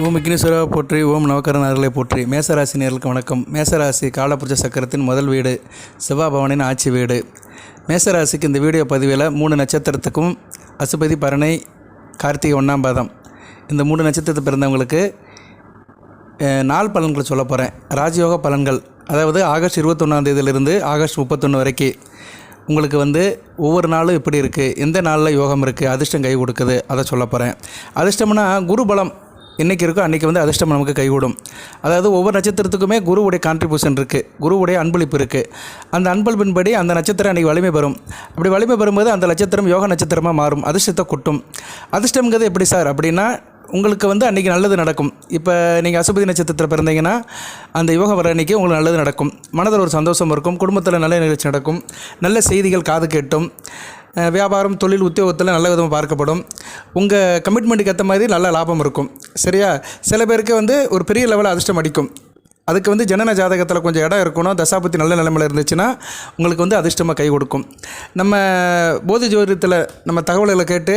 ஓம் விக்னேஸ்வரா போற்றி, ஓம் நவக்கரநாதர்களை போற்றி. மேசராசி நேர்களுக்கு வணக்கம். மேசராசி காலபுருஷ சக்கரத்தின் முதல் வீடு, சிவாபவனின் ஆட்சி வீடு. மேசராசிக்கு இந்த வீடியோ பதிவில் 3 நட்சத்திரத்துக்கும் அசுபதி, பரணை, கார்த்திகை 1ஆம் பாதம் இந்த 3 நட்சத்திரத்தை பிறந்தவங்களுக்கு நாள் பலன்கள் சொல்ல போகிறேன். ராஜயோக பலன்கள், அதாவது ஆகஸ்ட் 21ஆம் தேதியிலிருந்து ஆகஸ்ட் 31 வரைக்கும் உங்களுக்கு ஒவ்வொரு நாளும் எப்படி இருக்குது, எந்த நாளில் யோகம் இருக்குது, அதிர்ஷ்டம் கை கொடுக்குது, அதை சொல்ல போகிறேன். அதிர்ஷ்டம்னா குரு பலம் என்றைக்கு இருக்கோ அன்றைக்கி அதிர்ஷ்டம் நமக்கு கைகூடும். அதாவது ஒவ்வொரு நட்சத்திரத்துக்குமே குருவுடைய கான்ட்ரிபியூஷன் இருக்குது, குருவுடைய அன்பளிப்பு இருக்குது. அந்த அன்பளிப்பின்படி அந்த நட்சத்திரம் அன்றைக்கி வலிமை பெறும். அப்படி வலிமை பெறும்போது அந்த நட்சத்திரம் யோக நட்சத்திரமாக மாறும், அதிர்ஷ்டத்தை கொட்டும். அதிர்ஷ்டங்கிறது எப்படி சார் அப்படின்னா, உங்களுக்கு அன்றைக்கி நல்லது நடக்கும். இப்போ நீங்கள் அசுபதி நட்சத்திரத்தில் பிறந்தீங்கன்னா அந்த யோக வர அன்றைக்கி உங்களுக்கு நல்லது நடக்கும். மனதில் ஒரு சந்தோஷம் இருக்கும், குடும்பத்தில் நல்ல நிகழ்ச்சி நடக்கும், நல்ல செய்திகள் காது கேட்டும், வியாபாரம், தொழில், உத்தியோகத்தில் நல்ல விதமாக பார்க்கப்படும். உங்கள் கமிட்மெண்ட்டுக்கு ஏற்ற மாதிரி நல்ல லாபம் இருக்கும். சரியா? சில பேருக்கு ஒரு பெரிய லெவலில் அதிர்ஷ்டம் அடிக்கும். அதுக்கு ஜனன ஜாதகத்தில் கொஞ்சம் இடம் இருக்கணும், தசாபுத்தி நல்ல நிலைமையில் இருந்துச்சுன்னா உங்களுக்கு அதிர்ஷ்டமாக கை கொடுக்கும். நம்ம போதி ஜோதிடத்தில் நம்ம தகவல்களை கேட்டு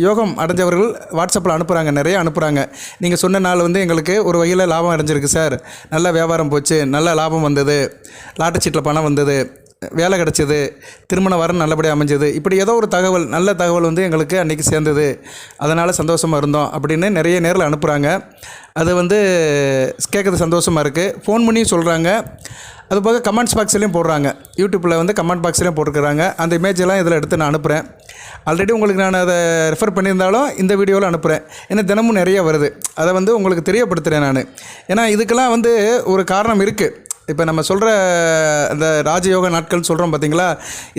யோகம் அடைஞ்சவர்கள் வாட்ஸ்அப்பில் அனுப்புகிறாங்க, நிறைய அனுப்புகிறாங்க. நீங்கள் சொன்ன நாள் எங்களுக்கு ஒரு வகையில் லாபம் அடைஞ்சிருக்கு சார், நல்ல வியாபாரம் போச்சு, நல்ல லாபம் வந்தது, லாட்டரி சீட்டில் பணம் வந்தது, வேலை கிடச்சிது, திருமண வரன் நல்லபடியாக அமைஞ்சது, இப்படி ஏதோ ஒரு தகவல், நல்ல தகவல் எங்களுக்கு அன்றைக்கி சேர்ந்தது, அதனால் சந்தோஷமாக இருந்தோம் அப்படின்னு நிறைய நேரில் அனுப்புகிறாங்க. அது கேட்குறது சந்தோஷமாக இருக்குது. ஃபோன் பண்ணியும் சொல்கிறாங்க. அதுபோக கமெண்ட்ஸ் பாக்ஸ்லேயும் போடுறாங்க, யூடியூப்பில் கமெண்ட் பாக்ஸ்லேயும் போட்டுக்கிறாங்க. அந்த இமேஜெல்லாம் இதில் எடுத்து நான் அனுப்புகிறேன். ஆல்ரெடி உங்களுக்கு நான் அதை ரெஃபர் பண்ணியிருந்தாலும் இந்த வீடியோவில் அனுப்புகிறேன். ஏன்னா தினமும் நிறைய வருது, அதை உங்களுக்கு தெரியப்படுத்துகிறேன் நான். ஏன்னா இதுக்கெல்லாம் ஒரு காரணம் இருக்குது. இப்போ நம்ம சொல்கிற அந்த ராஜயோக நாட்கள் சொல்கிறோம் பார்த்தீங்களா,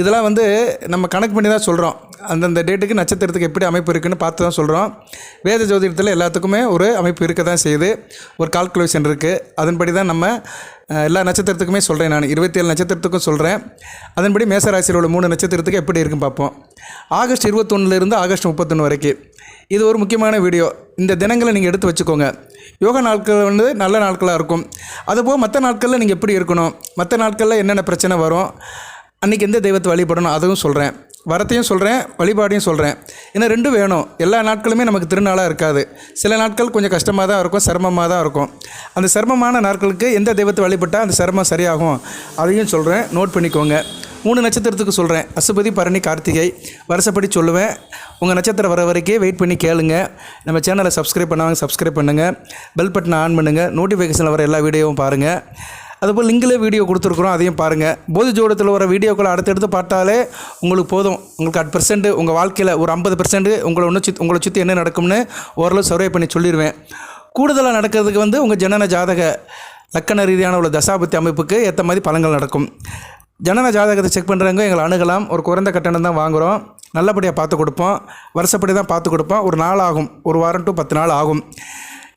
இதெல்லாம் நம்ம கணக்கு பண்ணி தான் சொல்கிறோம். அந்தந்த டேட்டுக்கு நட்சத்திரத்துக்கு எப்படி அமைப்பு இருக்குதுன்னு பார்த்து தான் சொல்கிறோம். வேத ஜோதிடத்தில் எல்லாத்துக்குமே ஒரு அமைப்பு இருக்க தான் செய்யுது, ஒரு கால்குலேஷன் இருக்குது. அதன்படி தான் நம்ம எல்லா நட்சத்திரத்துக்குமே சொல்கிறேன். நான் 27 நட்சத்திரத்துக்கும் சொல்கிறேன். அதன்படி மேசராசியில் உள்ள 3 நட்சத்திரத்துக்கு எப்படி இருக்குன்னு பார்ப்போம். ஆகஸ்ட் 21 ஆகஸ்ட் 31 வரைக்கும் இது ஒரு முக்கியமான வீடியோ. இந்த தினங்களை நீங்கள் எடுத்து வச்சுக்கோங்க. யோகா நாட்கள் நல்ல நாட்களாக இருக்கும். அதுபோக மற்ற நாட்களில் நீங்கள் எப்படி இருக்கணும், மற்ற நாட்களில் என்னென்ன பிரச்சனை வரும், அன்றைக்கி எந்த தெய்வத்தை வழிபடணும் அதுவும் சொல்கிறேன். வரத்தையும் சொல்கிறேன், வழிபாடையும் சொல்கிறேன். ஏன்னா 2 வேணும். எல்லா நாட்களுமே நமக்கு திருநாளாக இருக்காது. சில நாட்கள் கொஞ்சம் கஷ்டமாக தான் இருக்கும், சிரமமாக தான் இருக்கும். அந்த சிரமமான நாட்களுக்கு எந்த தெய்வத்தை வழிபட்டால் அந்த சிரமம் சரியாகும் அதையும் சொல்கிறேன், நோட் பண்ணிக்கோங்க. 3 நட்சத்திரத்துக்கு சொல்கிறேன், அசுபதி, பரணி, கார்த்திகை. வருஷப்படி சொல்லுவேன். உங்கள் நட்சத்திரம் வர வரைக்கும் வெயிட் பண்ணி கேளுங்க. நம்ம சேனலை சப்ஸ்கிரைப் பண்ணாங்க சப்ஸ்கிரைப் பண்ணுங்கள், பெல் பட்டனை ஆன் பண்ணுங்கள், நோட்டிஃபிகேஷனில் வர எல்லா வீடியோவும் பாருங்கள். அதுபோல் லிங்கில் வீடியோ கொடுத்துருக்குறோம், அதையும் பாருங்கள். போதி ஜோடத்தில் வர வீடியோக்களை அடுத்தடுத்து பார்த்தாலே உங்களுக்கு போதும். உங்களுக்கு 10% உங்கள் வாழ்க்கையில் ஒரு 50% உங்களை சுற்றி என்ன நடக்கும்னு ஓரளவு சர்வே பண்ணி சொல்லிடுவேன். கூடுதலாக நடக்கிறதுக்கு உங்கள் ஜனன ஜாதக லக்கண ரீதியான உள்ள தசாபத்தி அமைப்புக்கு ஏற்ற மாதிரி பலன்கள் நடக்கும். ஜனன ஜாதகத்தை செக் பண்ணுறவங்க எங்களை அணுகலாம். ஒரு குறைந்த கட்டணம் தான் வாங்குகிறோம், நல்லபடியாக பார்த்து கொடுப்போம். வருஷப்படி தான் பார்த்து கொடுப்போம். ஒரு நாள் ஆகும், ஒரு வாரம் டு 10 நாள் ஆகும்.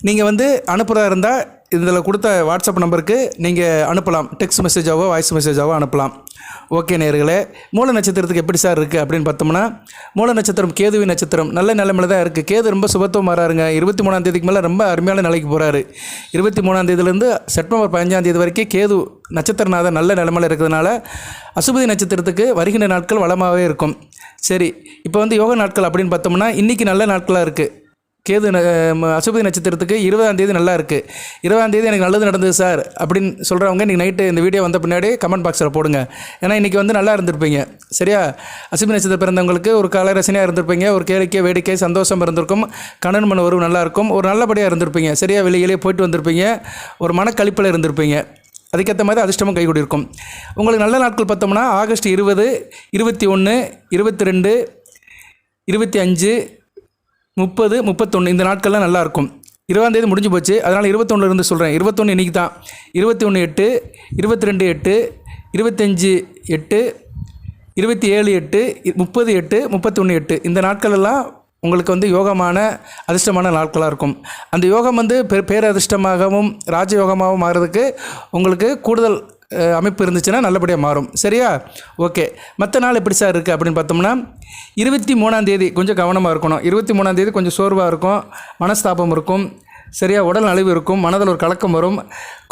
நீங்கள் அனுப்புகிறதா இருந்தால் இதில் கொடுத்த வாட்ஸ்அப் நம்பருக்கு நீங்கள் அனுப்பலாம். டெக்ஸ்ட் மெசேஜாவோ வாய்ஸ் மெசேஜாவோ அனுப்பலாம். ஓகே நேயர்களே, மூல நட்சத்திரத்துக்கு எப்படி சார் இருக்குது அப்படின்னு பார்த்தோம்னா, மூல நட்சத்திரம் கேதுவின் நட்சத்திரம் நல்ல நிலைமையில் தான் இருக்குது. கேது ரொம்ப சுபத்துவம் மாறாருங்க. 23ஆம் தேதிக்கு மேலே ரொம்ப அருமையான நிலைக்கு போகிறாரு. 23ஆம் தேதியிலேருந்து செப்டம்பர் 15ஆம் தேதி வரைக்கும் கேது நட்சத்திரநாதன் நல்ல நிலைமையில் இருக்கிறதுனால அசுபதி நட்சத்திரத்துக்கு வருகின்ற நாட்கள் வளமாகவே இருக்கும். சரி, இப்போ யோக நாட்கள் அப்படின்னு பார்த்தோம்னா இன்றைக்கி நல்ல நாட்களாக இருக்குது. கேது அசுபதி நட்சத்திரத்துக்கு 20ஆம் தேதி நல்லா இருக்குது. 20ஆம் தேதி எனக்கு நல்லது நடந்தது சார் அப்படின்னு சொல்கிறவங்க இன்றைக்கி நைட்டு இந்த வீடியோ வந்த பின்னாடி கமெண்ட் பாக்ஸில் போடுங்க. ஏன்னா இன்றைக்கி நல்லா இருந்திருப்பீங்க. சரியா? அசுபதி நட்சத்திரம் பிறந்தவங்களுக்கு ஒரு காலரசனையாக இருந்திருப்பீங்க, ஒரு கேளிக்கை வேடிக்கை சந்தோஷம் இருந்திருக்கும், கணவன் மன உறவு நல்லாயிருக்கும், ஒரு நல்லபடியாக இருந்திருப்பீங்க. சரியா? வெளியிலே போயிட்டு வந்திருப்பீங்க, ஒரு மனக்கழிப்பில் இருந்திருப்பீங்க. அதுக்கேற்ற மாதிரி அதிர்ஷ்டமும் கைகூடி இருக்கும். உங்களுக்கு நல்ல நாட்கள் பார்த்தோம்னா ஆகஸ்ட் 20, 21, 22, 25, 30, 31 இந்த நாட்கள்லாம் நல்லாயிருக்கும். 20ஆம் தேதி முடிஞ்சு போச்சு, அதனால் 21 இருந்து சொல்கிறேன். 21 இன்றைக்கி தான். 21/8, 22/8, 25/8, 27/8, 30/8, 31/8 இந்த நாட்களெல்லாம் உங்களுக்கு யோகமான அதிர்ஷ்டமான நாட்களாக இருக்கும். அந்த யோகம் பேரதிர்ஷ்டமாகவும் ராஜயோகமாகவும் மாறுறதுக்கு உங்களுக்கு கூடுதல் அமைப்பு இருந்துச்சுன்னா நல்லபடியாக மாறும். சரியா? ஓகே. மற்ற நாள் எப்படி சார் இருக்குது அப்படின்னு பார்த்தோம்னா 23ஆம் தேதி கொஞ்சம் கவனமாக இருக்கணும். 23ஆம் தேதி கொஞ்சம் சோர்வாக இருக்கும், மனஸ்தாபம் இருக்கும். சரியா? உடல் நலிவு இருக்கும், மனதில் ஒரு கலக்கம் வரும்.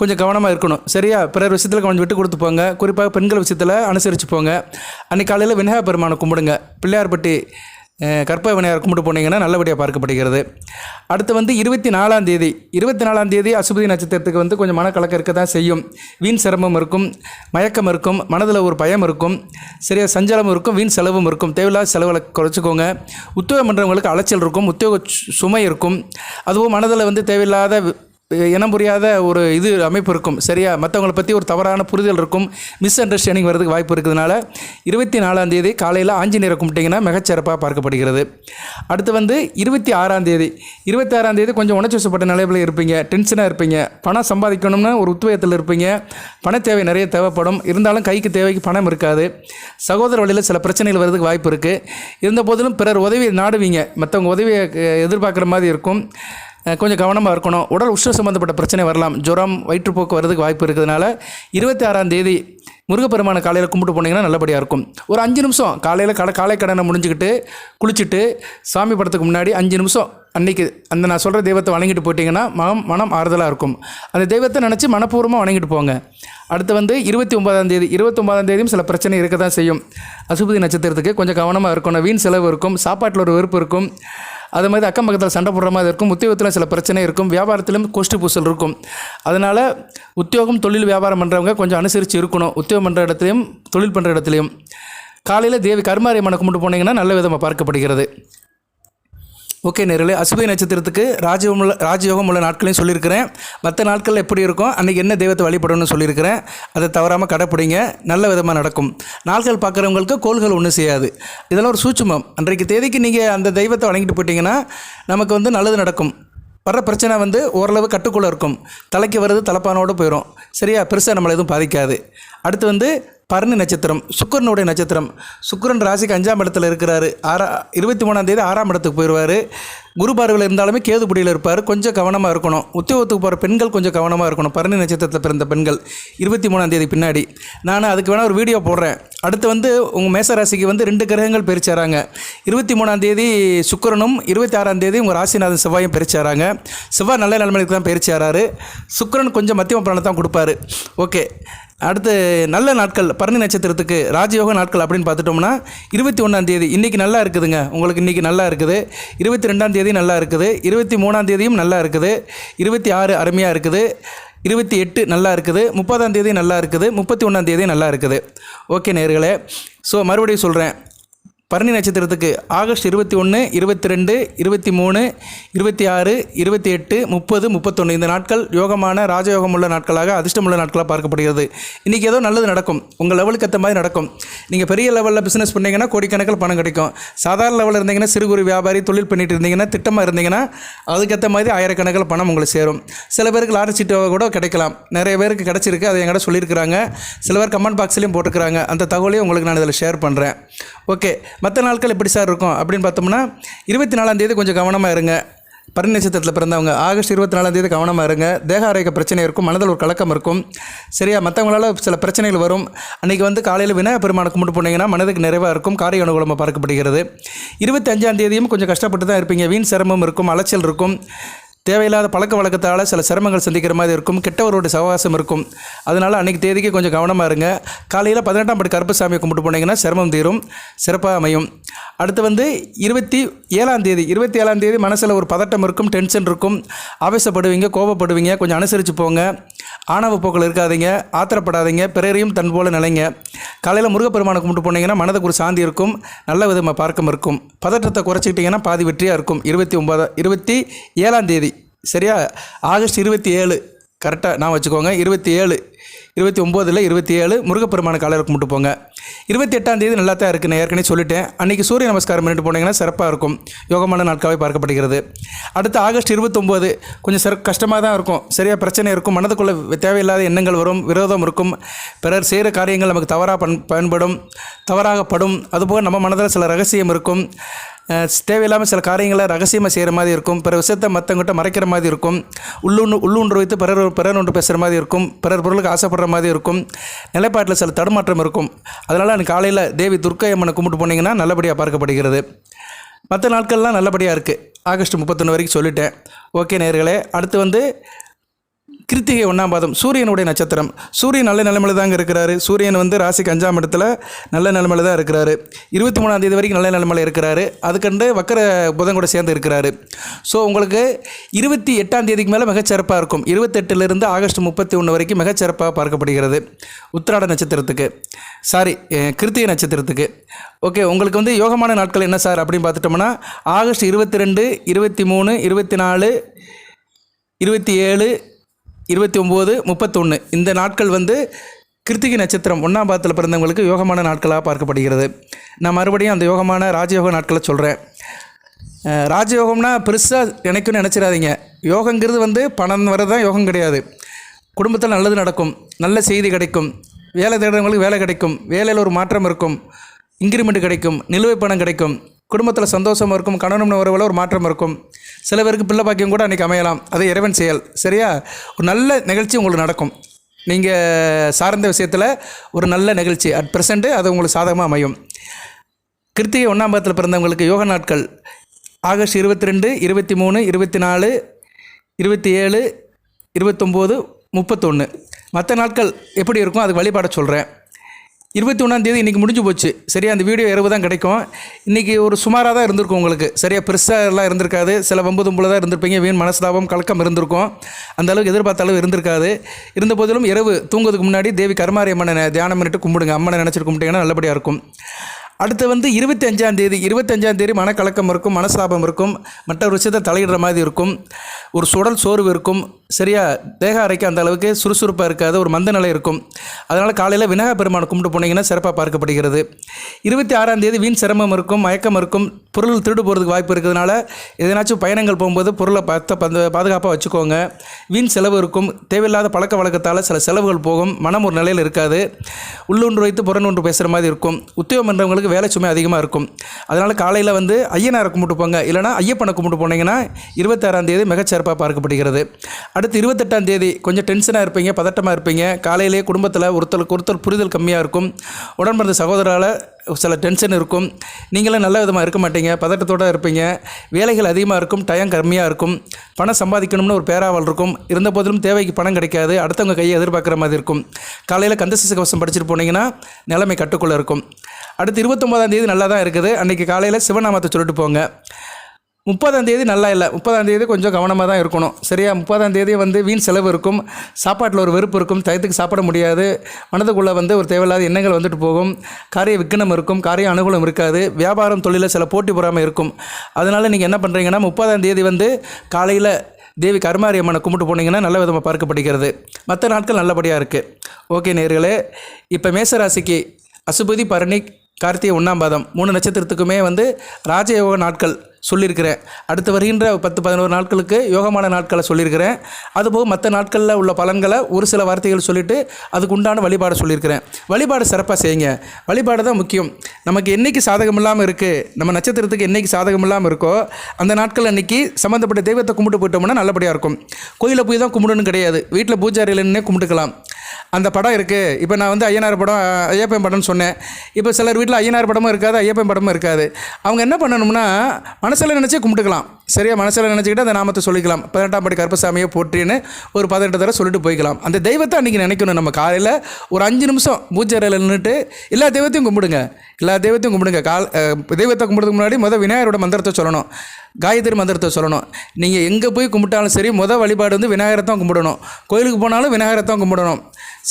கொஞ்சம் கவனமாக இருக்கணும். சரியா? பிறர் விஷயத்தில் கொஞ்சம் விட்டு கொடுத்து போங்க. குறிப்பாக பெண்கள் விஷயத்தில் அனுசரித்து போங்க. அன்றைக்கி காலையில் விநாயகர் பெருமானை கும்பிடுங்க. பிள்ளையார்பட்டி கற்பக விநாயகர் கும்பிட்டு போனீங்கன்னா நல்லபடியாக பார்க்கப்படுகிறது. அடுத்து வந்து 24ஆம் தேதி அசுபதி நட்சத்திரத்துக்கு வந்து கொஞ்சம் மனக்கலக்கம் இருக்க தான் செய்யும். வீண் சிரமம் இருக்கும், மயக்கம் இருக்கும், மனதில் ஒரு பயம் இருக்கும், சரியாக சஞ்சலம் இருக்கும், வீண் செலவும் இருக்கும். தேவையில்லாத செலவுகளை குறைச்சிக்கோங்க. உத்தியோகம் பண்ணுறவங்களுக்கு அலைச்சல் இருக்கும், உத்தியோக சுமை இருக்கும். அதுவும் மனதில் வந்து தேவையில்லாத இனம் புரியாத ஒரு அமைப்பு இருக்கும். சரியா, மற்றவங்களை பற்றி ஒரு தவறான புரிதல் இருக்கும், மிஸ் அண்டர்ஸ்டாண்டிங் வரதுக்கு வாய்ப்பு இருக்கிறதுனால 24ஆம் தேதி காலையில் ஆஞ்சநேயரை கும்பிட்டிங்கன்னா மிகச்சிறப்பாக பார்க்கப்படுகிறது. அடுத்து வந்து 26ஆம் தேதி கொஞ்சம் உணர்ச்சி வசப்பட்ட நிலையில் இருப்பீங்க, டென்ஷனாக இருப்பீங்க, பணம் சம்பாதிக்கணும்னு ஒரு உத்வேகத்தில் இருப்பீங்க, பண தேவை நிறைய தேவைப்படும். இருந்தாலும் கைக்கு தேவைக்கு பணம் இருக்காது. சகோதர வழியில் சில பிரச்சனைகள் வரதுக்கு வாய்ப்பு இருக்குது. இருந்த போதிலும் பிறர் உதவியை நாடுவீங்க, மற்றவங்க உதவியை எதிர்பார்க்குற மாதிரி இருக்கும். கொஞ்சம் கவனமாக இருக்கணும். உடல் உஷ்ண சம்மந்தப்பட்ட பிரச்சனை வரலாம், ஜுரம், வயிற்றுப்போக்கு வரதுக்கு வாய்ப்பு இருக்கிறதுனால 26ஆம் தேதி முருகப்பெருமான காலையில் கும்பிட்டு போனீங்கன்னா நல்லபடியாக இருக்கும். ஒரு 5 நிமிஷம் காலையில் காலை கடனை முடிஞ்சுக்கிட்டு குளிச்சுட்டு சாமி படத்துக்கு முன்னாடி 5 நிமிஷம் அன்றைக்கி அந்த நான் சொல்கிற தெய்வத்தை வணங்கிட்டு போயிட்டீங்கன்னா மனம் ஆறுதலாக இருக்கும். அந்த தெய்வத்தை நினச்சி மனப்பூர்வமாக வணங்கிட்டு போங்க. அடுத்து வந்து 29ஆம் தேதியும் சில பிரச்சனை இருக்க தான் செய்யும். அசுபதி நட்சத்திரத்துக்கு கொஞ்சம் கவனமாக இருக்கணும். வீண் செலவு இருக்கும், சாப்பாட்டில் ஒரு வெறுப்பு இருக்கும், அது மாதிரி அக்கம் பக்கத்தில் சண்டை போடுற மாதிரி இருக்கும். உத்தியோகத்தில் சில பிரச்சனை இருக்கும், வியாபாரத்திலும் கோஷ்டி பூசல் இருக்கும். அதனால் உத்தியோகம், தொழில், வியாபாரம் பண்ணுறவங்க கொஞ்சம் அனுசரித்து இருக்கணும். உத்தியோகம் பண்ணுற இடத்துலையும் தொழில் பண்ணுற இடத்துலையும் காலையில் தேவி கருமாரியம்மனை கும்பிட்டு போனீங்கன்னா நல்ல விதமாக பார்க்கப்படுகிறது. ஓகே நேர்களே, அசுபதி நட்சத்திரத்துக்கு ராஜயோகம் உள்ள நாட்களையும் சொல்லியிருக்கிறேன். மற்ற நாட்களில் எப்படி இருக்கும், அன்றைக்கி என்ன தெய்வத்தை வழிபடணும்னு சொல்லியிருக்கிறேன். அதை தவறாமல் கடைப்பிடிங்க, நல்ல விதமாக நடக்கும். நாட்கள் பார்க்குறவங்களுக்கு கோள்கள் ஒன்றும் செய்யாது. இதெல்லாம் ஒரு சூட்சுமம். அன்றைக்கு தேதிக்கு நீங்கள் அந்த தெய்வத்தை வணங்கிட்டு போயிட்டீங்கன்னா நமக்கு வந்து நல்லது நடக்கும். வர்ற பிரச்சனை வந்து ஓரளவு கட்டுக்குள்ளே இருக்கும். தலைக்கு வருது தலைப்பானோடு போயிடும். சரியா, பெருசாக நம்மளை எதுவும் பாதிக்காது. அடுத்து வந்து பரணி நட்சத்திரம், சுக்கிரனுடைய நட்சத்திரம். சுக்கிரன் ராசிக்கு 5ஆம் இடத்துல இருக்கிறாரு. 23ஆம் தேதி 6ஆம் இடத்துக்கு போயிடுவார். குரு பார்வையில் இருந்தாலுமே கேது பிடியில் இருப்பார். கொஞ்சம் கவனமாக இருக்கணும். உத்தியோகத்துக்கு போகிற பெண்கள் கொஞ்சம் கவனமாக இருக்கணும். பரணி நட்சத்திரத்தில் பிறந்த பெண்கள் 23ஆம் தேதி பின்னாடி நான் அதுக்கு வேணால் ஒரு வீடியோ போடுறேன். அடுத்து வந்து உங்கள் மேசராசிக்கு வந்து 2 கிரகங்கள் பிரிச்சாராங்க. 23ஆம் தேதி சுக்கிரனும் 26ஆம் தேதி உங்கள் ராசிநாதன் செவ்வாயும் பிரிச்சாராங்க. செவ்வாய் நல்ல நிலைமைக்கு தான் பிரிச்சாராரு. சுக்கிரன் கொஞ்சம் மத்தியம பலனை தான் கொடுப்பாரு. ஓகே, அடுத்து நல்ல நாட்கள் பரணி நட்சத்திரத்துக்கு ராஜயோக நாட்கள் அப்படின்னு பார்த்துட்டோம்னா 21ஆம் தேதி இன்றைக்கி நல்லா இருக்குதுங்க. உங்களுக்கு இன்றைக்கி நல்லா இருக்குது. 22ஆம் தேதி நல்லா இருக்குது. 23ஆம் தேதியும் நல்லா இருக்குது. 26 அருமையாக இருக்குது. 28 நல்லா இருக்குது. 30ஆம் தேதி நல்லா இருக்குது. 31ஆம் தேதி நல்லா இருக்குது. ஓகே நேயர்களே, ஸோ மறுபடியும் சொல்கிறேன். பரணி நட்சத்திரத்துக்கு ஆகஸ்ட் 21, 22, 23, 26, 28, 30, 31 இந்த நாட்கள் யோகமான ராஜயோகம் உள்ள நாட்களாக, அதிர்ஷ்டமுள்ள நாட்களாக பார்க்கப்படுகிறது. இன்றைக்கி ஏதோ நல்லது நடக்கும். உங்கள் லெவலுக்கு ஏற்ற மாதிரி நடக்கும். நீங்கள் பெரிய லெவலில் பிஸ்னஸ் பண்ணிங்கன்னா கோடிக்கணக்கில் பணம் கிடைக்கும். சாதாரண லெவலில் இருந்தீங்கன்னா, சிறு குறு வியாபாரி தொழில் பண்ணிட்டு இருந்தீங்கன்னா, திட்டமாக இருந்தீங்கன்னா அதுக்கேற்ற மாதிரி ஆயிரக்கணக்கில் பணம் உங்களுக்கு சேரும். சில பேருக்கு லாட்டரி சீட்டு கூட கிடைக்கலாம். நிறைய பேருக்கு கிடச்சிருக்கு. அதை என்கிட்ட சொல்லியிருக்கிறாங்க. சில பேர் கமெண்ட் பாக்ஸ்லேயும் போட்டுக்கிறாங்க. அந்த தகவலையும் உங்களுக்கு நான் இதில் ஷேர் பண்ணுறேன். ஓகே, மற்ற நாட்கள் எப்படி சார் இருக்கும் அப்படின்னு பார்த்தோம்னா 24ஆம் தேதி கொஞ்சம் கவனமாக இருங்க. பரணி நட்சத்திரத்தில் பிறந்தவங்க ஆகஸ்ட் 24ஆம் தேதி கவனமாக இருங்க. தேக ஆரோக்கிய பிரச்சனை இருக்கும், மனதில் ஒரு கலக்கம் இருக்கும். சரியா, மற்றவங்களால சில பிரச்சனைகள் வரும். அன்றைக்கி வந்து காலையில் விநாயகர் பெருமானை கும்பிட்டு போனீங்கன்னா மனதுக்கு நிறைவாக இருக்கும், காரிய அனுகூலமாக பார்க்கப்படுகிறது. 25ஆம் தேதியும் கொஞ்சம் கஷ்டப்பட்டு தான் இருப்பீங்க. வீண் சிரமம் இருக்கும், அலைச்சல் இருக்கும், தேவையில்லாத பழக்க வழக்கத்தால் சில சிரமங்கள் சந்திக்கிற மாதிரி இருக்கும், கெட்டவரோட சகவாசம் இருக்கும். அதனால் அன்றைக்கி தேதிக்கு கொஞ்சம் கவனமாக இருங்க. காலையில் 18ஆம் படி கருப்பசாமியை கும்பிட்டு போனீங்கன்னா சிரமம் தீரும், சிறப்பாக அமையும். அடுத்து வந்து 27ஆம் தேதி மனசில் ஒரு பதட்டம் இருக்கும், டென்ஷன் இருக்கும், ஆவேசப்படுவீங்க, கோபப்படுவீங்க. கொஞ்சம் அனுசரித்து போங்க. ஆணவ போக்கில் இருக்காதீங்க, ஆத்திரப்படாதீங்க, பிறரையும் தன் போல நிலைங்க. காலையில் முருகப்பெருமானை கும்பிட்டு போனீங்கன்னா மனதுக்கு ஒரு சாந்தி இருக்கும், நல்ல விதமாக பார்க்க இருக்கும். பதற்றத்தை குறைச்சிக்கிட்டிங்கன்னா பாதி வெற்றியாக இருக்கும். 27ஆம் தேதி சரியா, ஆகஸ்ட் 27 கரெக்டாக நான் வச்சுக்கோங்க. 27, 29 இல்லை 27 முருகப்பெருமான காலையில் கும்பிட்டு போங்க. 28ஆம் தேதி நல்லா தான் இருக்குது, நான் ஏற்கனவே சொல்லிட்டேன். அன்றைக்கி சூரிய நமஸ்காரம் பண்ணிட்டு போனீங்கன்னா சிறப்பாக இருக்கும், யோகமான நாட்காகவே பார்க்கப்படுகிறது. அடுத்து ஆகஸ்ட் 29 கொஞ்சம் கஷ்டமாக தான் இருக்கும். சரியாக பிரச்சனை இருக்கும், மனதுக்குள்ளே தேவையில்லாத எண்ணங்கள் வரும், விரோதம் இருக்கும், பிறர் செய்கிற காரியங்கள் நமக்கு தவறாகப்படும். அதுபோக நம்ம மனதில் சில ரகசியம் இருக்கும், தேவையில்லாமல் சில காரியங்களை ரகசியமாக செய்கிற மாதிரி இருக்கும், பிற விஷயத்தை மற்றவங்கிட்ட மறைக்கிற மாதிரி இருக்கும், உள்ளுன்று வைத்து பிறர் ஒன்று பேசுகிற மாதிரி இருக்கும், பிறர் பொருளுக்கு ஆசைப்படுற மாதிரி இருக்கும், நிலைப்பாட்டில் சில தடுமாற்றம் இருக்கும். அதனால் அன்றைக்கி காலையில் தேவி துர்க்கை அம்மனை கும்பிட்டு போனீங்கன்னா நல்லபடியாக பார்க்கப்படுகிறது. மற்ற நாட்கள்லாம் நல்லபடியாக இருக்குது. ஆகஸ்ட் 31 வரைக்கும் சொல்லிட்டேன். ஓகே நேயர்களே, அடுத்து வந்து கிருத்திகை 1ஆம் பாதம் சூரியனுடைய நட்சத்திரம். சூரியன் நல்ல நிலைமையில் தாங்க இருக்கிறாரு. சூரியன் வந்து ராசிக்கு 5ஆம் இடத்துல நல்ல நிலைமையில் தான் இருக்கிறாரு. 23ஆம் தேதி வரைக்கும் நல்ல நிலைமையில் இருக்கிறாரு. அதுக்கண்டு வக்கர புதன் கூட சேர்ந்து இருக்கிறாரு. ஸோ உங்களுக்கு 28ஆம் தேதிக்கு மேலே மிகச்சிறப்பாக இருக்கும். 28லிருந்து ஆகஸ்ட் 31 வரைக்கும் மிகச்சிறப்பாக பார்க்கப்படுகிறது உத்திராட நட்சத்திரத்துக்கு, கிருத்திகை நட்சத்திரத்துக்கு. ஓகே, உங்களுக்கு வந்து யோகமான நாட்கள் என்ன சார் அப்படின்னு பார்த்துட்டோம்னா ஆகஸ்ட் 22, 23, 24, 27, 29, 31 இந்த நாட்கள் வந்து கிருத்திகை நட்சத்திரம் 1ஆம் பாதத்தில் பிறந்தவங்களுக்கு யோகமான நாட்களாக பார்க்கப்படுகிறது. நான் மறுபடியும் அந்த யோகமான ராஜயோக நாட்களை சொல்கிறேன். ராஜயோகம்னா பெருசாக நினைக்குன்னு நினச்சிடாதீங்க. யோகங்கிறது வந்து பணம் வரதான் யோகம் கிடையாது. குடும்பத்தில் நல்லது நடக்கும், நல்ல செய்தி கிடைக்கும், வேலை தேடுறவங்களுக்கு வேலை கிடைக்கும், வேலையில் ஒரு மாற்றம் இருக்கும், இன்க்ரிமெண்ட் கிடைக்கும், நிலுவை பணம் கிடைக்கும், குடும்பத்தில் சந்தோஷம் இருக்கும், கணவன் உறவில் ஒரு மாற்றம் இருக்கும். சில பேருக்கு பிள்ளை பாக்கியம் கூட அன்றைக்கி அமையலாம். அது இறைவன் செயல். சரியா? ஒரு நல்ல நிகழ்ச்சி உங்களுக்கு நடக்கும். நீங்கள் சார்ந்த விஷயத்தில் ஒரு நல்ல நிகழ்ச்சி அட் ப்ரெசண்ட்டு அது உங்களுக்கு சாதகமாக அமையும். கிருத்திகை 1ஆம் பாதத்தில் பிறந்தவங்களுக்கு யோக நாட்கள் ஆகஸ்ட் 22, 23, 24, 27, 29, 31. மற்ற நாட்கள் எப்படி இருக்கும் அதுக்கு வழிபாட சொல்கிறேன். 21ஆம் தேதி இன்றைக்கி முடிஞ்சு போச்சு. சரியா? அந்த வீடியோ இரவு தான் கிடைக்கும். இன்றைக்கி ஒரு சுமாராக தான் இருந்திருக்கும் உங்களுக்கு. சரியா? பெருசாக எல்லாம் இருந்திருக்காது. சில வம்பு தும்புல தான் இருந்திருப்பீங்க. வீண் மனஸ்தாபம் கலக்கம் இருந்திருக்கும். அந்த அளவுக்கு எதிர்பார்த்த அளவு இருந்திருக்காது. இருந்த போதிலும் இரவு தூங்குவதுக்கு முன்னாடி தேவி கருமாரி அம்மனை தியானம் பண்ணிட்டு கும்பிடுங்க. அம்மனை நினச்சிட்டு கும்பிட்டீங்கன்னா நல்லபடியாக இருக்கும். அடுத்து வந்து 25ஆம் தேதி மனக்கலக்கம் இருக்கும், மனஸ்தாபம் இருக்கும், மற்ற ஒரு விஷயத்தை தலையிடுற மாதிரி இருக்கும், ஒரு சுடல் சோர்வு இருக்கும். சரியா? தேக அறைக்கு அந்த அளவுக்கு சுறுசுறுப்பாக இருக்காது, ஒரு மந்த நிலை இருக்கும். அதனால் காலையில் விநாயகர் பெருமானை கும்பிட்டு போனீங்கன்னா சிறப்பாக பார்க்கப்படுகிறது. 26ஆம் தேதி வீண் சிரமம் இருக்கும், மயக்கம் இருக்கும், பொருள் திருடு போகிறதுக்கு வாய்ப்பு இருக்கிறதுனால எதனாச்சும் பயணங்கள் போகும்போது பொருளை பாதுகாப்பாக வச்சுக்கோங்க. வீண் செலவு இருக்கும், தேவையில்லாத பழக்க வழக்கத்தால் சில செலவுகள் போகும், மனம் ஒரு நிலையில் இருக்காது, உள்ளொன்று வைத்து புறநொன்று பேசுகிற மாதிரி இருக்கும். உத்தியோகம் பண்ணுறவங்களுக்கு வேலை சுமை அதிகமாக இருக்கும். அதனால் காலையில் வந்து ஐயனாரை கும்பிட்டு போங்க, இல்லைனா ஐயப்பனை கும்பிட்டு போனீங்கன்னா 26ஆம் தேதி மிகச்சிறப்பாக பார்க்கப்படுகிறது. அடுத்து 28ஆம் தேதி கொஞ்சம் டென்ஷனாக இருப்பீங்க, பதட்டமாக இருப்பீங்க. காலையிலேயே குடும்பத்தில் ஒருத்தர் புரிதல் கம்மியாக இருக்கும். உடன் பிறந்த சகோதரால் சில டென்ஷன் இருக்கும். நீங்களும் நல்ல விதமாக இருக்க மாட்டீங்க, பதட்டத்தோடு இருப்பீங்க. வேலைகள் அதிகமாக இருக்கும், டயம் கம்மியாக இருக்கும். பணம் சம்பாதிக்கணும்னு ஒரு பேராவல் இருக்கும். இருந்த போதிலும் தேவைக்கு பணம் கிடைக்காது, அடுத்தவங்க கையை எதிர்பார்க்குற மாதிரி இருக்கும். காலையில் கந்தசஷ்டி கவசம் படிச்சுட்டு போனீங்கன்னா நிலைமை கட்டுக்குள்ளே இருக்கும். அடுத்து 29ஆம் தேதி நல்லா தான் இருக்குது. அன்றைக்கி காலையில் சிவநாமத்தை சொல்லிட்டு போங்க. 30ஆம் தேதி நல்லா இல்லை. 30ஆம் தேதி கொஞ்சம் கவனமாக தான் இருக்கணும். சரியா? 30ஆம் தேதி வந்து வீண் செலவு இருக்கும், சாப்பாட்டில் ஒரு வெறுப்பு இருக்கும், டயத்துக்கு சாப்பிட முடியாது, மனதுக்குள்ளே வந்து ஒரு தேவையில்லாத எண்ணங்கள் வந்துட்டு போகும், காரிய விக்னம் இருக்கும், காரிய அனுகூலம் இருக்காது, வியாபாரம் தொழிலில் சில போட்டி பொறாமை இருக்கும். அதனால் நீங்கள் என்ன பண்ணுறீங்கன்னா 30ஆம் தேதி வந்து காலையில் தேவி கருமாரி அம்மனை கும்பிட்டு போனீங்கன்னா நல்ல விதமாக பார்க்கப்படுகிறது. மற்ற நாட்கள் நல்லபடியாக இருக்குது. ஓகே நேயர்களே, இப்போ மேசராசிக்கு அசுபதி, பரணி, கார்த்திகை 1ஆம் பாதம் 3 நட்சத்திரத்துக்குமே வந்து ராஜயோக நாட்கள் சொல்லியிருக்கிறேன். அடுத்து வருகின்ற 10-11 நாட்களுக்கு யோகமான நாட்களை சொல்லியிருக்கிறேன். அதுபோக மற்ற நாட்களில் உள்ள பலன்களை ஒரு சில வார்த்தைகள் சொல்லிவிட்டு அதுக்கு உண்டான வழிபாடு சொல்லியிருக்கிறேன். வழிபாடு சிறப்பாக செய்யுங்க. வழிபாடு தான் முக்கியம். நமக்கு என்றைக்கு சாதகம் இல்லாமல் இருக்குது, நம்ம நட்சத்திரத்துக்கு என்றைக்கு சாதகம் இல்லாமல் இருக்கோ அந்த நாட்கள் அன்றைக்கி சம்மந்தப்பட்ட தெய்வத்தை கும்பிட்டு போயிட்டோம்னா நல்லபடியாக இருக்கும். கோயிலில் போய் தான் கும்பிடணும் கிடையாது, வீட்டில் பூஜாரியிலன்னே கும்பிட்டுக்கலாம். அந்த படம் இருக்குது. இப்போ நான் வந்து ஐயனார் படம், ஐயப்பன் படம்னு சொன்னேன். இப்போ சிலர் வீட்டில் ஐயனார் படமும் இருக்காது, ஐயப்பன் படமும் இருக்காது. அவங்க என்ன பண்ணணும்னா மனசில் நினச்சி கும்பிட்டுக்கலாம். சரியா? மனசில் நினச்சிக்கிட்டு அந்த நாமத்தை சொல்லிக்கலாம். 18ஆம் படி கருப்பசாமியை போற்றின்னு ஒரு 18 தடவை சொல்லிட்டு போய்க்கலாம். அந்த தெய்வத்தை அன்றைக்கி நினைக்கணும். நம்ம காலையில் ஒரு 5 நிமிஷம் பூஜை அறையில் நின்றுட்டு எல்லா தெய்வத்தையும் கும்பிடுங்க. தெய்வத்தை கும்பிடுறதுக்கு முன்னாடி விநாயகரோட மந்திரத்தை சொல்லணும், காயத்ரி மந்திரத்தை சொல்லணும். நீங்கள் எங்கே போய் கும்பிட்டாலும் சரி வழிபாடு வந்து விநாயகரை தான் கும்பிடணும். கோயிலுக்கு போனாலும் விநாயகரை தான் கும்பிடணும்.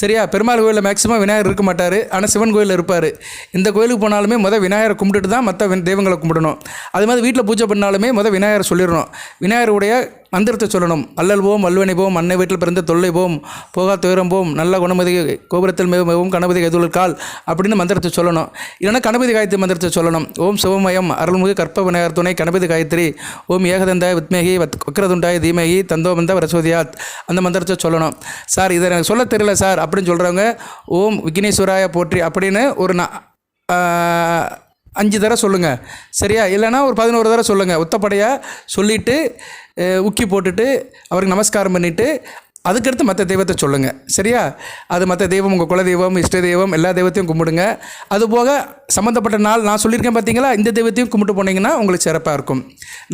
சரியா? பெருமாள் கோயிலில் மேக்ஸிமம் விநாயகர் இருக்க மாட்டார், ஆனால் சிவன் கோயிலில் இருப்பார். இந்த கோயிலுக்கு போனாலுமே விநாயகரை கும்பிட்டுட்டு தான் மற்ற தெய்வங்களை கும்பிடணும். அது மாதிரி வீட்டில் பூஜை பண்ணாலுமே விநாயகரை சொல்லிடணும். விநாயகருடைய மந்திரத்தை சொல்லணும். அல்லல் போம், அல்வனை போம், அன்னை வீட்டில் பிறந்த தொல்லை போம், போகா துயரம் போம், நல்ல குணமதி கோபுரத்தில் மேவும் கணபதி கைதுள் கால் அப்படின்னு மந்திரத்தை சொல்லணும். இல்லைனா கணபதி காயத்ரி மந்திரத்தை சொல்லணும். ஓம் சிவமயம் அருள்முக கற்ப விநாயகர் துணை கணபதி காயத்ரி, ஓம் ஏகதந்தாய் வித்மேகி வக்ரதுண்டாய் தீமகி தந்தோபந்த வரசோதியாத் அந்த மந்திரத்தை சொல்லணும். சார் இதை எனக்கு சொல்ல தெரியல சார் அப்படின்னு சொல்கிறவங்க ஓம் விக்னேஸ்வராய போற்றி அப்படின்னு ஒரு 5 தடவை சொல்லுங்கள். சரியா? இல்லைனா ஒரு 11 தடவை சொல்லுங்கள். ஒத்தப்படையாக சொல்லிவிட்டு உக்கி போட்டுட்டு அவருக்கு நமஸ்காரம் பண்ணிவிட்டு அதுக்கடுத்து மற்ற தெய்வத்தை சொல்லுங்கள், சரியா? அது மற்ற தெய்வம், உங்கள் குலதெய்வம், இஷ்ட தெய்வம், எல்லா தெய்வத்தையும் கும்பிடுங்க. அதுபோக சம்மந்தப்பட்ட நாள் நான் சொல்லியிருக்கேன் பார்த்தீங்களா, இந்த தெய்வத்தையும் கும்பிட்டு போனீங்கன்னா உங்களுக்கு சிறப்பாக இருக்கும்.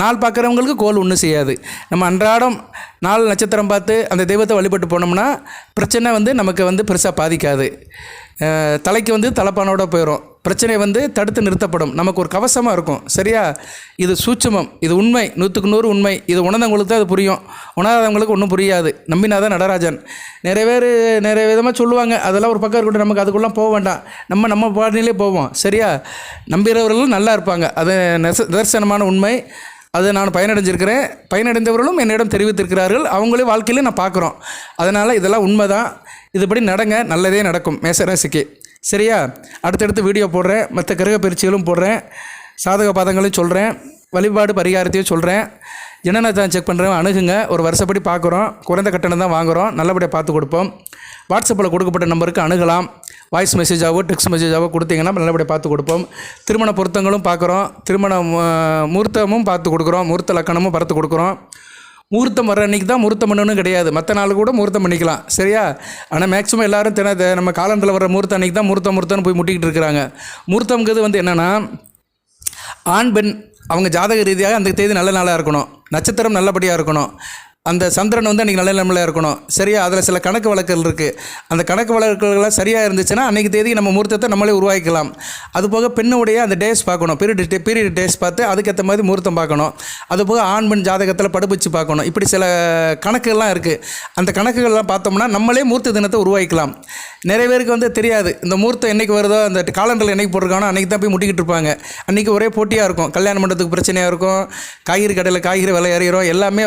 நாள் பார்க்குறவங்களுக்கு கோல் ஒன்றும் செய்யாது. நம்ம அன்றாடம் நாள் நட்சத்திரம் பார்த்து அந்த தெய்வத்தை வழிபட்டு போனோம்னா பிரச்சனை நமக்கு பெருசாக பாதிக்காது. தலைக்கு தலைப்பானோட போயிடும். பிரச்சனை தடுத்து நிறுத்தப்படும். நமக்கு ஒரு கவசமாக இருக்கும், சரியா? இது சூட்சுமம், இது உண்மை, 100க்கு 100 உண்மை. இது உணர்ந்தவங்களுக்கு தான் அது புரியும், உணராதவங்களுக்கு ஒன்றும் புரியாது. நம்பினாதான் நடராஜன். நிறைய விதமாக சொல்லுவாங்க, அதெல்லாம் ஒரு பக்கம் இருக்கட்டும், நமக்கு அதுக்குள்ளே போக வேண்டாம். நம்ம பாடநிலே போவோம், சரியா? நம்புகிறவர்களும் நல்லா இருப்பாங்க, அது நிதர்சனமான உண்மை. அதை நான் பயனடைஞ்சிருக்கிறேன். பயனடைந்தவர்களும் என்னிடம் தெரிவித்திருக்கிறார்கள். அவங்களே வாழ்க்கையிலே நான் பார்க்குறோம். அதனால் இதெல்லாம் உண்மை தான். இதுபடி நடங்க, நல்லதே நடக்கும் மேசராசிக்கு, சரியா? அடுத்தடுத்து வீடியோ போடுறேன், மற்ற கிரக பயிற்சிகளும் போடுறேன், சாதக பாதங்களையும் சொல்கிறேன், வழிபாடு பரிகாரத்தையும் சொல்கிறேன். என்னென்ன செக் பண்ணுறேன், அணுகுங்க. ஒரு வருஷப்படி பார்க்குறோம், குறைந்த கட்டணம் தான் வாங்குகிறோம், நல்லபடியாக பார்த்து கொடுப்போம். வாட்ஸ்அப்பில் கொடுக்கப்பட்ட நம்பருக்கு அணுகலாம். வாய்ஸ் மெசேஜாவோ டெக்ஸ்ட் மெசேஜாவோ கொடுத்தீங்கன்னா நல்லபடியாக பார்த்து கொடுப்போம். திருமண பொருத்தங்களும் பார்க்குறோம், திருமண முகூர்த்தமும் பார்த்து கொடுக்குறோம், முகூர்த்த லக்கணமும் பார்த்து கொடுக்குறோம். முகூர்த்தம் வர அன்றைக்கி தான் முகூர்த்தம் பண்ணணும்னு கிடையாது, மற்ற நாள் கூட முகூர்த்தம் பண்ணிக்கலாம், சரியா? ஆனால் மேக்ஸிமம் எல்லோரும் நம்ம காலண்டில் வர முகூர்த்தம் அன்றைக்கி தான் முகூர்த்தம்னு போய் முட்டிக்கிட்டு இருக்கிறாங்க. முகூர்த்தங்கிறது என்னென்னா, ஆண் பெண் அவங்க ஜாதக ரீதியாக அந்த தேதி நல்ல நாளாக இருக்கணும், நட்சத்திரம் நல்லபடியாக இருக்கணும், அந்த சந்திரன் அன்றைக்கி நல்ல நிலைமையில் இருக்கணும், சரியா? அதில் சில கணக்கு வழக்குகள் இருக்குது. அந்த கணக்கு வழக்குகள்லாம் சரியாக இருந்துச்சுன்னா அன்றைக்கி தேதி நம்ம முகூர்த்தத்தை நம்மளே உருவாக்கிக்கலாம். அதுபோக பெண்ணுடைய அந்த டேஸ் பார்க்கணும், பீரியட் டேஸ் பார்த்து அதுக்கேற்ற மாதிரி முகூர்த்தம் பார்க்கணும். அதுபோக ஆண் பெண் ஜாதகத்தில் படுப்பிச்சு பார்க்கணும். இப்படி சில கணக்குகள்லாம் இருக்குது. அந்த கணக்குகள்லாம் பார்த்தோம்னா நம்மளே முகூர்த்த தினத்தை உருவாக்கிக்கலாம். நிறைய பேருக்கு தெரியாது, இந்த முகூர்த்தம் என்றைக்கு வருதோ, அந்த காலண்டரில் என்றைக்கு போட்டிருக்கானோ அன்றைக்கி தான் போய் முட்டிக்கிட்டு இருப்பாங்க. அன்றைக்கி ஒரே போட்டியாக இருக்கும், கல்யாண மண்டபத்துக்கு பிரச்சனையாக இருக்கும், காய்கறி கடையில் காய்கறி விலை ஏறிடும், எல்லாமே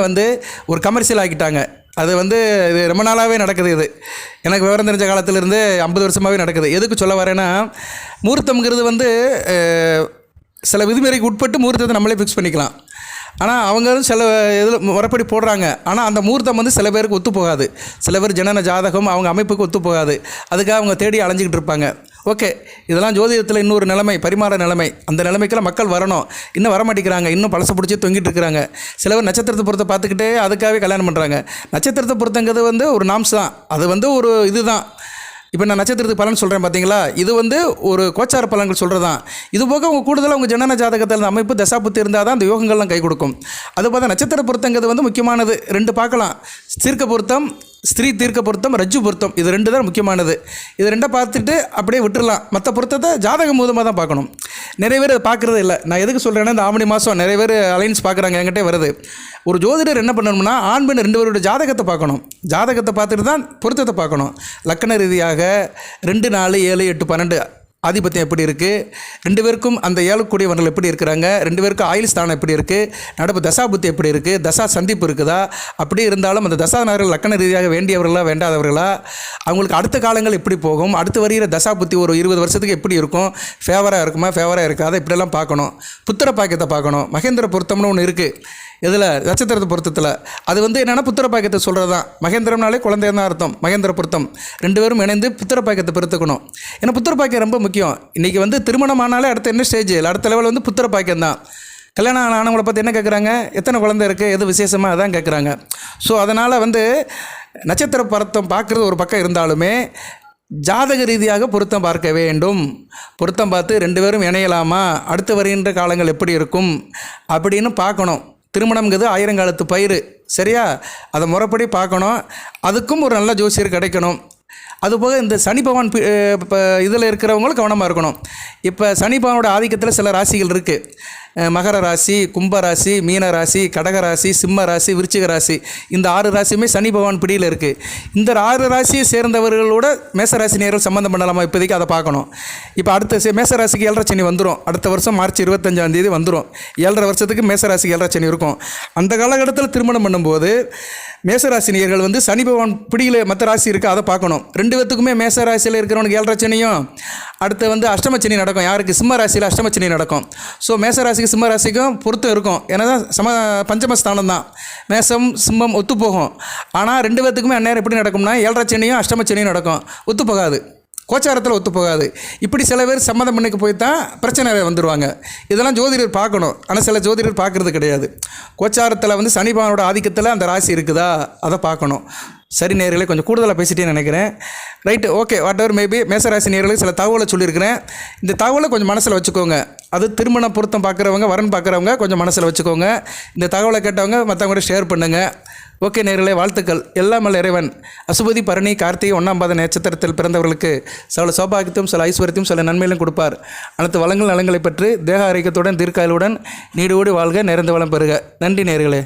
ஒரு கமர்ஷியல் ஆக்கிட்டாங்க. அது இது ரொம்ப நாளாகவே நடக்குது. இது எனக்கு விவரம் தெரிஞ்ச காலத்திலேருந்து 50 வருஷமாகவே நடக்குது. எதுக்கு சொல்ல வரேன்னா, முகூர்த்தம்ங்கிறது சில விதிமுறைக்கு உட்பட்டு முகூர்த்தத்தை நம்மளே ஃபிக்ஸ் பண்ணிக்கலாம். ஆனால் அவங்க சில இதில் முறைப்படி போடுறாங்க. ஆனால் அந்த முகூர்த்தம் சில பேருக்கு ஒத்து போகாது. சில பேர் ஜனன ஜாதகம் அவங்க அமைப்புக்கு ஒத்து போகாது. அதுக்காக அவங்க தேடி அலைஞ்சிக்கிட்டு இருப்பாங்க. ஓகே, இதெல்லாம் ஜோதிடத்தில் இன்னொரு நிலைமை, பரிமாற நிலைமை. அந்த நிலைமைக்கெல்லாம் மக்கள் வரணும், இன்னும் வரமாட்டேங்கிறாங்க. இன்னும் பழச பிடிச்சி தொங்கிட்டு இருக்கிறாங்க. சில பேர் நட்சத்திரத்தை பொறுத்த பார்த்துக்கிட்டே அதுக்காகவே கல்யாணம் பண்ணுறாங்க. நட்சத்திரத்தை பொறுத்தங்கிறது ஒரு நாம்ஸ் தான், அது ஒரு இதுதான். இப்போ நான் நட்சத்திரத்துக்கு பலன் சொல்கிறேன் பார்த்தீங்களா, இது ஒரு கோச்சார பலன்கள் சொல்கிறது தான். இது போக உங்கள் கூடுதலாக உங்கள் ஜனன ஜாதகத்தில் அந்த அமைப்பு தசாபுத்தி இருந்தால் தான் அந்த யோகங்கள்லாம் கை கொடுக்கும். அது பார்த்தா நட்சத்திர பொருத்தங்கிறது முக்கியமானது. 2 பார்க்கலாம், தீர்க்க பொருத்தம், ஸ்திரீ தீர்க்க பொருத்தம், ரஜ்ஜு பொருத்தம். இது 2 தான் முக்கியமானது. இது 2 பார்த்துட்டு அப்படியே விட்டுடலாம். மற்ற பொருத்தத்தை ஜாதகம் மூலமாக தான் பார்க்கணும். நிறைய பேர் பார்க்குறது இல்லை. நான் எதுக்கு சொல்கிறேன்னா, இந்த ஆவணி மாதம் நிறைய பேர் அலைன்ஸ் பார்க்குறாங்க, என்கிட்டே வருது. ஒரு ஜோதிடர் என்ன பண்ணணும்னா, ஆண் பெண் 2 பேருடைய ஜாதகத்தை பார்க்கணும். ஜாதகத்தை பார்த்துட்டு தான் பொருத்தத்தை பார்க்கணும். லக்கண ரீதியாக 2, 4, 7, 8, 12 ஆதிபத்தியம் எப்படி இருக்குது, 2 பேருக்கும் அந்த ஏழுக்கூடியவர்கள் எப்படி இருக்கிறாங்க, 2 பேருக்கும் ஆயுள் ஸ்தானம் எப்படி இருக்குது, நடப்பு தசாபுத்தி எப்படி இருக்குது, தசா சந்திப்பு இருக்குதா, அப்படி இருந்தாலும் அந்த தசாநாதர்கள் லக்கண ரீதியாக வேண்டியவர்களா வேண்டாதவர்களா, அவங்களுக்கு அடுத்த காலங்கள் எப்படி போகும், அடுத்து வருகிற தசாபுத்தி ஒரு 20 வருஷத்துக்கு எப்படி இருக்கும், ஃபேவராக இருக்குமா ஃபேவராக இருக்காதா, இப்படியெல்லாம் பார்க்கணும். புத்திர பாக்கியத்தை பார்க்கணும். மகேந்திர பொருத்தம்னு ஒன்று இருக்குது இதில், நட்சத்திரத்தை பொருத்தத்தில். அது என்னென்னா புத்திர பாக்கியத்தை சொல்கிறது தான். மகேந்திரம்னாலே குழந்தைன்னு தான் அர்த்தம். மகேந்திர பொருத்தம் 2 பேரும் இணைந்து புத்திர பாக்கியத்தை பெருத்துக்கணும். ஏன்னா புத்திர பாக்கியம் ரொம்ப முக்கியம். இன்றைக்கி திருமணம் ஆனாலே அடுத்த என்ன ஸ்டேஜ், அடுத்த லெவல் புத்திர பாக்கியம் தான். கல்யாணம் ஆனவங்களை பார்த்து என்ன கேட்குறாங்க, எத்தனை குழந்தை இருக்குது, எது விசேஷமாக அதான் கேட்குறாங்க. ஸோ அதனால் நட்சத்திர பொருத்தம் பார்க்குறது ஒரு பக்கம் இருந்தாலுமே ஜாதக ரீதியாக பொருத்தம் பார்க்க வேண்டும். பொருத்தம் பார்த்து 2 பேரும் இணையலாமா, அடுத்து வருகின்ற காலங்கள் எப்படி இருக்கும் அப்படின்னு பார்க்கணும். திருமணம்ங்கிறது ஆயிரங்காலத்து பயிர், சரியா? அதை முறைப்படி பார்க்கணும். அதுக்கும் ஒரு நல்ல ஜோசியர் கிடைக்கணும். அதுபோக இந்த சனி பகவான் இதில் இருக்கிறவங்களும் கவனமாக இருக்கணும். இப்போ சனி பகவானோட ஆதிக்கத்தில் சில ராசிகள் இருக்குது. மகர ராசி, கும்ப ராசி, மீன ராசி, கடக ராசி, சிம்ம ராசி, விருச்சிக ராசி. இந்த 6 ராசியுமே சனி பகவான் பிடியில் இருக்குது. இந்த 6 ராசியை சேர்ந்தவர்களோட மேசராசி நேர்கள் சம்மந்தம் பண்ணலாமா, இப்போதைக்கு அதை பார்க்கணும். இப்போ அடுத்த மேசராசிக்கு 7.5 சனி வந்துடும். அடுத்த வருஷம் மார்ச் 25ஆம் தேதி வந்துடும். 7.5 வருஷத்துக்கு மேசராசிக்கு 7.5 சனி இருக்கும். அந்த காலகட்டத்தில் திருமணம் பண்ணும்போது மேசராசினியர்கள் சனி பகவான் பிடியில் மற்ற ராசி இருக்குது, அதை பார்க்கணும். 2 பேத்துக்குமே மேசராசியில் இருக்கிறவனுக்கு 7.5 சனியும், அடுத்து அஷ்டமச்சனி நடக்கும். யாருக்கு? சிம்ம ராசியில் அஷ்டமச்சனி நடக்கும். ஸோ மேசராசிக்கு சிம்ம ராசிக்கும் பொறுத்து இருக்கும். ஏன்னா பஞ்சமஸ்தானம் தான். மேசம் சிம்மம் ஒத்து போகும். ஆனால் 2 பேத்துக்குமே அந்நேரம் எப்படி நடக்கும்னா 7.5 சனியும் அஷ்டமச்சனியும் நடக்கும், ஒத்து போகாது. கோச்சாரத்தில் ஒத்து போகாது. இப்படி சில பேர் சம்மதம் பண்ணிக்கு போய் தான் பிரச்சனை வந்துடுவாங்க. இதெல்லாம் ஜோதிடர் பார்க்கணும். ஆனால் சில ஜோதிடர் பார்க்குறது கிடையாது. கோச்சாரத்தில் வந்து சனி பகவானோட ஆதிக்கத்தில் அந்த ராசி இருக்குதா அதை பார்க்கணும். சரி நேயர்களே, கொஞ்சம் கூடுதலாக பேசிட்டேன்னு நினைக்கிறேன். Right, okay, what ever maybe. மேசராசி நேயர்களுக்கு சில தகவலை சொல்லியிருக்கிறேன். இந்த தகவலை கொஞ்சம் மனசில் வச்சுக்கோங்க. அது திருமண பொருத்தம் பார்க்குறவங்க, வரன் பார்க்குறவங்க கொஞ்சம் மனசில் வச்சுக்கோங்க. இந்த தகவலை கேட்டவங்க மற்றவங்க ஷேர் பண்ணுங்கள். ஓகே நேயர்களே, வாழ்த்துக்கள். எல்லாம் வல்ல இறைவன் அசுபதி பரணி கார்த்திகை 1ஆம் பாத நட்சத்திரத்தில் பிறந்தவர்களுக்கு சில சௌபாகியத்தையும் சில ஐஸ்வர்யத்தையும் சில நன்மையிலும் கொடுப்பார். அனைத்து வளங்கள் நலங்களை பெற்று தேக ஆரோக்கியத்துடன் தீர்க்காயலுடன் நீடோடி வாழ்க, நிறைந்த வளம் பெறுக. நன்றி நேயர்களே.